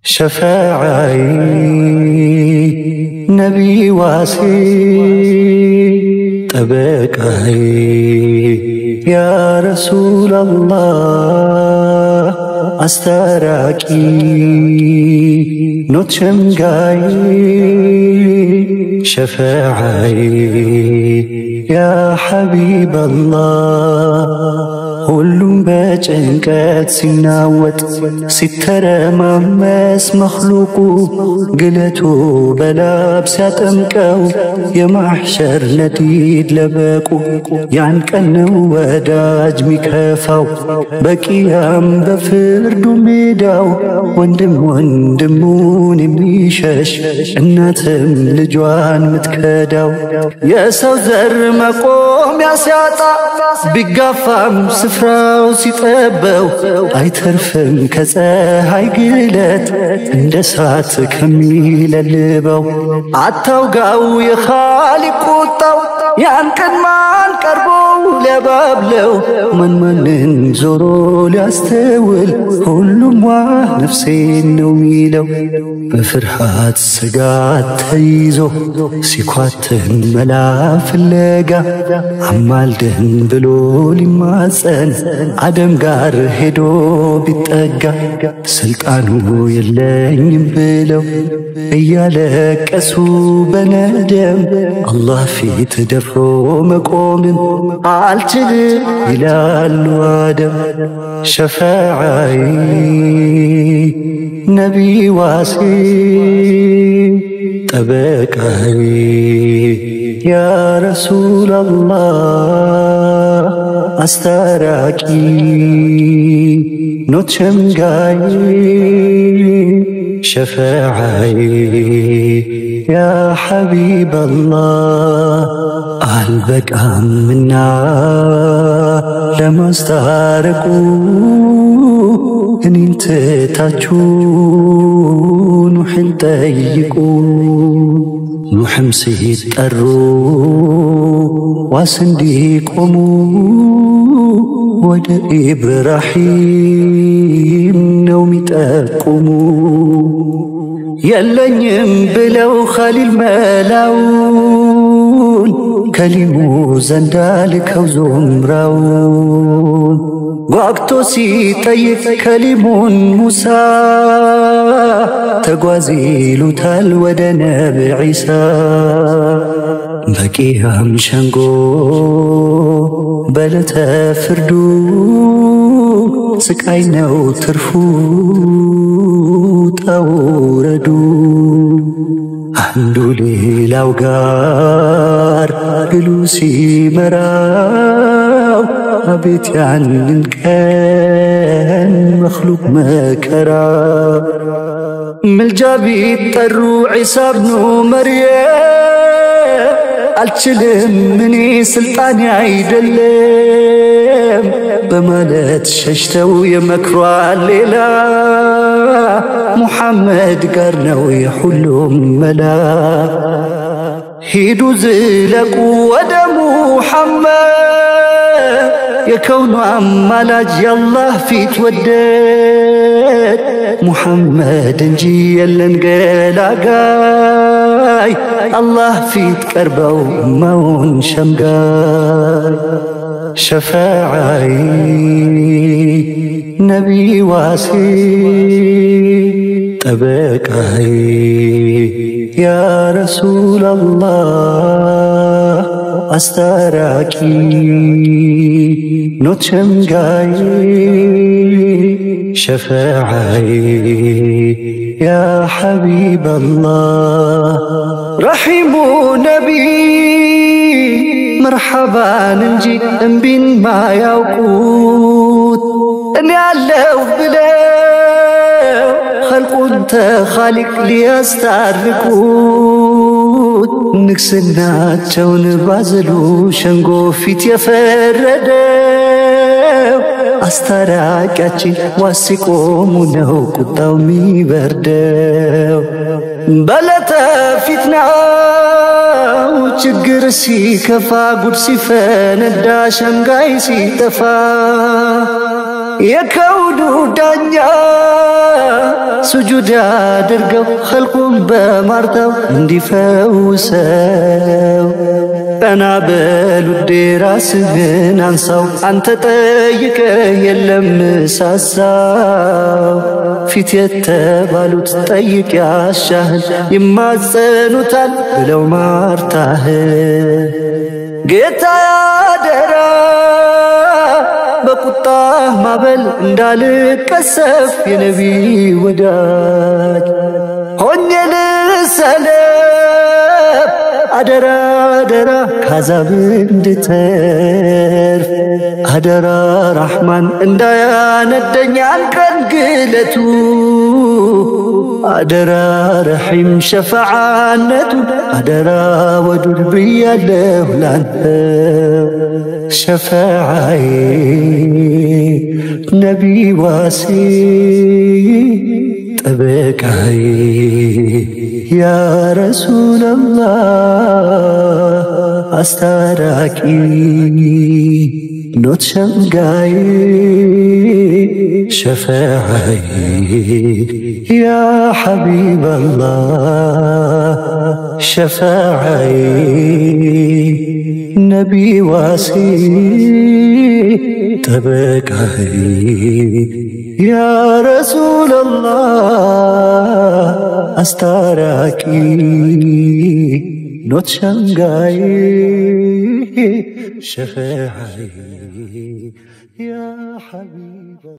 شفاعي نبي واسي تبكي يا رسول الله أستراكي نوتشم جاي شفاعي يا حبيب الله ሁሉም በጭንቀት ሲናወጥ ሲተረማመስ መخلوቁ ግለቱ በላብ ሲያጠምቀው የማህሸር ነዲድ ለበቁ ያን ቀን ነው ወዳጅ ሚከፋው በቂያም በፍርዱ ሜዳው ወንድም ወንድሙን የሚሸሽ እናትም ልጇን ምትከዳው የሰው ዘር መቆሚያ ሲያጣ ቢጋፋም ስፍራው ሲጠበው አይተርፍም ከፀሐይ ግለት እንደ ሳት ከሚለልበው አታውጋው የኻሊቅ ቁጣው ያን ቀን ማን ቀርቦ ሊያባብለው ማንን ዞሮ ሊያስተውል ሁሉም ዋ ነፍሴን ነው ሚለው በፍርሃት ስጋት ተይዞ ሲኳትን መላ ፍለጋ አማልደን ብሎ ሊማጸን አደም ጋር ሄዶ ቢጠጋ ስልጣኑ የለኝም ብለው እያለቀሱ በነደም አላህ ፊት ደፍሮ መቆምን አልችልም ይላሉ አደም ሸፋዓይ ነቢ ዋሲ ጠበቃይ ያ ረሱል አላህ አስታራቂ ኖት ሸምጋይ شفاعي يا حبيب الله قلبك أمنا لما استارقوا إن انت تاجون وحن تيقوا نحم سيد الروح واسنديق ወደ ኢብራሂም ነው ሚጠቁሙ የለኝም ብለው ኸሊል መላውን ከሊሙ ዘንዳ ልከው ዞምራውን ጓግቶ ሲጠይቅ ከሊሙን ሙሳ ተጓዝ ይሉታል ወደ ነቢ ዒሳ በቂያም ሸንጎ በለተ ፍርዱ ስቃይ ነው ትርፉ ተውረዱ አንዱ ሌላው ጋር ግሉ ሲመራው አቤት ያንን ቀን መخلوق መከራ ምልጃ ቢጠሩ ዒሳ ብኑ መርየም አልችልም እኔ ስልጣኔ አይደለም በማለት ሸሽተው የመክሯል ሌላ ሙሐመድ ጋር ነው የሁሉም መላ ሂዱ ዝለቁ ወደ ሙሐመድ የከውኑ አማላጅ የአላህ ፊት ወደድ ሙሐመድ እንጂ የለን ገላጋይ الله فيت كربو مون شمقاي شفاعي نبي واسي تبكي يا رسول الله أستراكي نوت شمقاي شفاعي يا حبيب الله رحيم نبي مرحبا ننجي انبين ما يوقوت اني علو بلو خلق انت خالق ليستاركوت نكسنا تشون بازلو شنقو فيت يفردو أستراكاتي واسيقومو نو قطاو ميبردو بلتا فتنا وچگر سی کفا گڑ سی فندا شنگائی سی تفا የከውኑ ዳኛ ስጁድ አድርገው ኸልቁን በማርተው እንዲፈውሰው ቀና በል ውዴ ራስህን አንሳው አንተ ጠይቀህ የለም ሳሳው ፊት የተባሉት ጠይቅ ያሻህን ይማጸኑታል ብለው ማርታህ ጌታ ያደራ በቁጣ ማበል እንዳልቀሰፍ የነቢ ወዳጅ ሆኜ ልሰለፍ አደራ አደራ ካዛብ እንድተርፍ አደራ ረሕማን እንዳያነደኝ አንቀን ግለቱ አደራ ረሒም ሸፈዓነቱ አደራ ወዱድ ብያለሁ ላንተ ሸፈዓዬ ነቢ ዋሲ ጠበቃዬ ያ ረሱለላህ አስታራቂ ኖት ሸምጋዬ ሸፈዓዬ ያ ሐቢበላህ ሸፈዓዬ ነቢ ዋሲ ጠበቃዬ ያ ረሱለላህ አስታራቂ ኖት ሸምጋዬ ሸፈዓዬ ያ ሐቢበላህ